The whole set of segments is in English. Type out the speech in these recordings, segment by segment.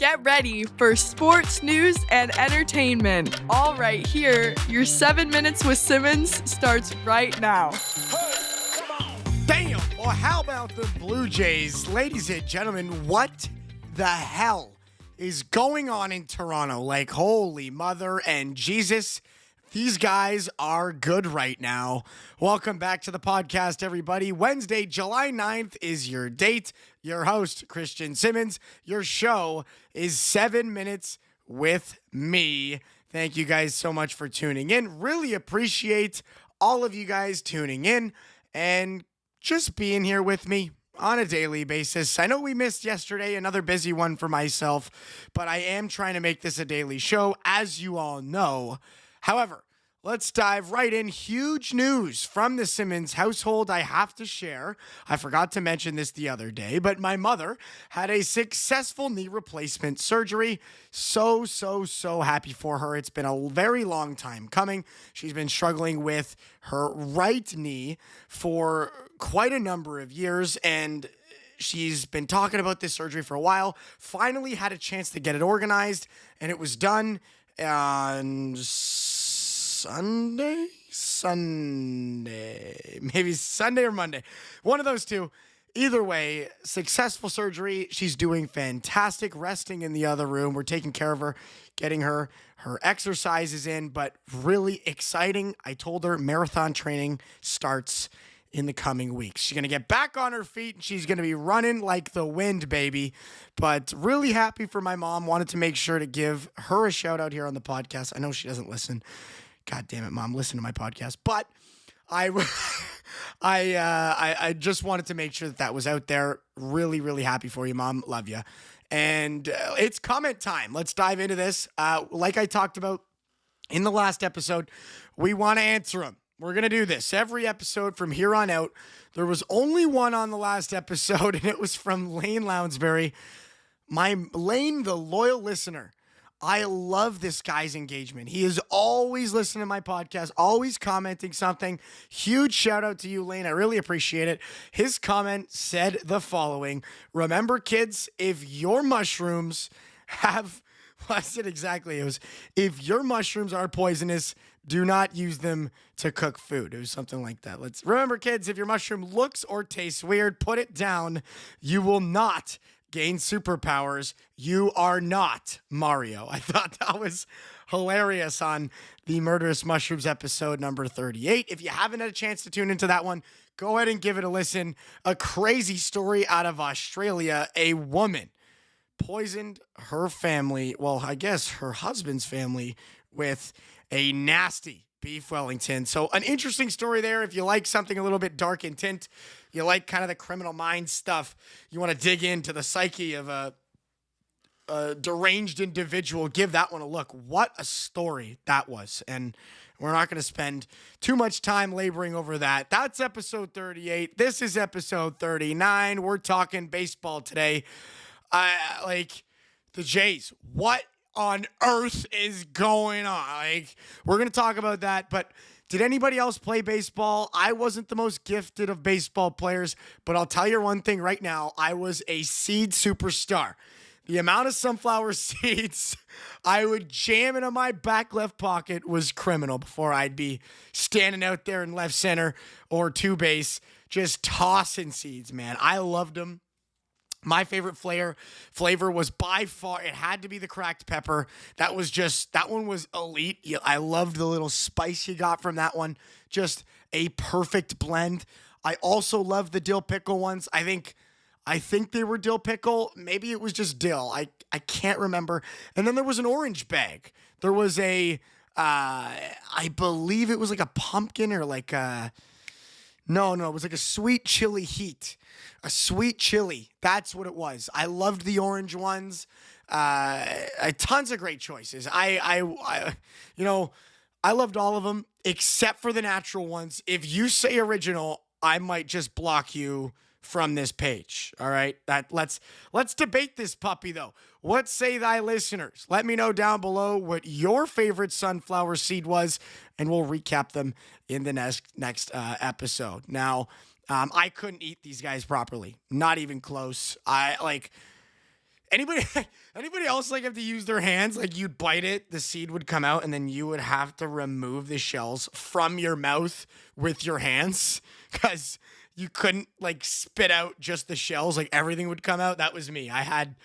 Get ready for sports, news, and entertainment. All right here, your 7 minutes with Simmons starts right now. Damn! Well, how about the Blue Jays? Ladies and gentlemen, what the hell is going on in Toronto? Like, holy mother and Jesus, these guys are good right now. Welcome back to the podcast, everybody. Wednesday, July 9th is your date. Your host, Christian Simmons. Your show is 7 minutes with me. Thank you guys so much for tuning in. Really appreciate all of you guys tuning in and just being here with me on a daily basis. I know we missed yesterday, another busy one for myself, but I am trying to make this a daily show, as you all know. However, let's dive right in. Huge news from the Simmons household I have to share. I forgot to mention this the other day, but my mother had a successful knee replacement surgery. So happy for her. It's been a very long time coming. She's been struggling with her right knee for quite a number of years, and she's been talking about this surgery for a while. Finally had a chance to get it organized, and it was done on Sunday, maybe Sunday or Monday, one of those two. Either way, successful surgery. She's doing fantastic, resting in the other room. We're taking care of her, getting her exercises in, but really exciting. I told her marathon training starts in the coming weeks. She's going to get back on her feet and she's going to be running like the wind, baby. But really happy for my mom. Wanted to make sure to give her a shout out here on the podcast. I know she doesn't listen. God damn it, Mom, listen to my podcast. But I just wanted to make sure that was out there. Really happy for you, Mom. Love you. And it's comment time. Let's dive into this. Like I talked about in the last episode, we want to answer them. We're going to do this every episode from here on out. There was only one on the last episode, and it was from Lane Lounsbury. Lane, the loyal listener. I love this guy's engagement. He is always listening to my podcast, always commenting something. Huge shout out to you, Lane. I really appreciate it. His comment said the following: remember, kids, if your mushrooms have, well, I said exactly, it was, if your mushrooms are poisonous, do not use them to cook food. It was something like that. Remember, kids, if your mushroom looks or tastes weird, put it down. You will not gain superpowers. You are not Mario. I thought that was hilarious on the Murderous Mushrooms episode number 38. If you haven't had a chance to tune into that one, go ahead and give it a listen. A crazy story out of Australia. A woman poisoned her family, well, I guess her husband's family, with a nasty beef Wellington. So an interesting story there. If you like something a little bit dark in tint, you like kind of the Criminal Minds stuff, you want to dig into the psyche of a deranged individual, give that one a look. What a story that was. And we're not going to spend too much time laboring over that. That's episode 38. This is episode 39. We're talking baseball today. Like the Jays, what on earth is going on? Like, we're going to talk about that, but did anybody else play baseball? I wasn't the most gifted of baseball players, but I'll tell you one thing right now. I was a seed superstar. The amount of sunflower seeds I would jam into my back left pocket was criminal before I'd be standing out there in left center or two base, just tossing seeds, man. I loved them. My favorite flavor was by far, it had to be the cracked pepper. That one was elite. I loved the little spice you got from that one. Just a perfect blend. I also loved the dill pickle ones. I think they were dill pickle. Maybe it was just dill. I can't remember. And then there was an orange bag. There was I believe it was like a pumpkin or like a, no, it was like a sweet chili heat. A sweet chili. That's what it was. I loved the orange ones. Tons of great choices. I loved all of them except for the natural ones. If you say original, I might just block you from this page. All right. Let's debate this puppy though. What say thy listeners? Let me know down below what your favorite sunflower seed was, and we'll recap them in the next episode. Now, I couldn't eat these guys properly. Not even close. Anybody anybody else like have to use their hands? Like you'd bite it, the seed would come out, and then you would have to remove the shells from your mouth with your hands because you couldn't like spit out just the shells. Like everything would come out. That was me. I had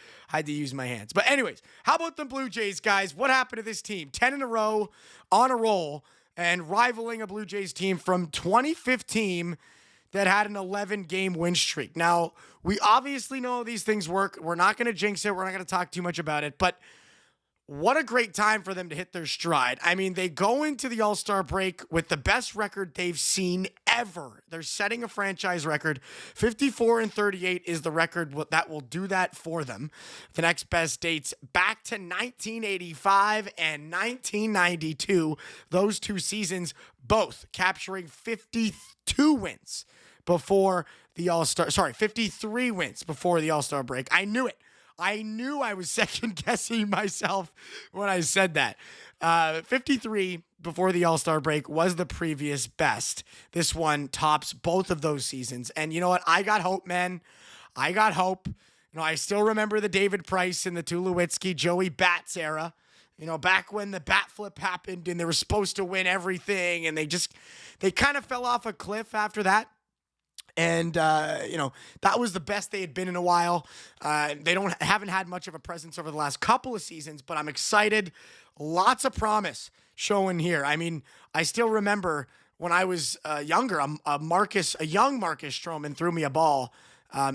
to use my hands. But anyways, how about the Blue Jays, guys? What happened to this team? 10 in a row on a roll and rivaling a Blue Jays team from 2015 that had an 11-game win streak. Now, we obviously know these things work. We're not going to jinx it. We're not going to talk too much about it. But what a great time for them to hit their stride. I mean, they go into the All-Star break with the best record they've seen ever. They're setting a franchise record. 54-38 is the record that will do that for them. The next best dates back to 1985 and 1992. Those two seasons, both capturing 52 wins before the All-Star. 53 wins before the All-Star break. I knew it. I knew I was second-guessing myself when I said that. 53 before the All-Star break was the previous best. This one tops both of those seasons. And you know what? I got hope, man. I got hope. I still remember the David Price and the Tulowitzki, Joey Bats era. Back when the bat flip happened and they were supposed to win everything, and they kind of fell off a cliff after that. And, that was the best they had been in a while. They haven't had much of a presence over the last couple of seasons, but I'm excited. Lots of promise showing here. I mean, I still remember when I was younger, a young Marcus Stroman threw me a ball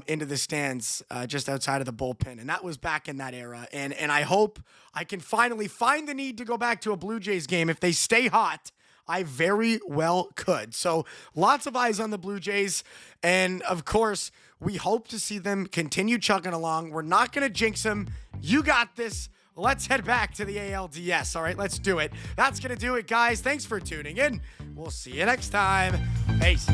into the stands just outside of the bullpen. And that was back in that era. And I hope I can finally find the need to go back to a Blue Jays game. If they stay hot, I very well could. So lots of eyes on the Blue Jays. And of course, we hope to see them continue chugging along. We're not going to jinx them. You got this. Let's head back to the ALDS. All right, let's do it. That's going to do it, guys. Thanks for tuning in. We'll see you next time. Peace.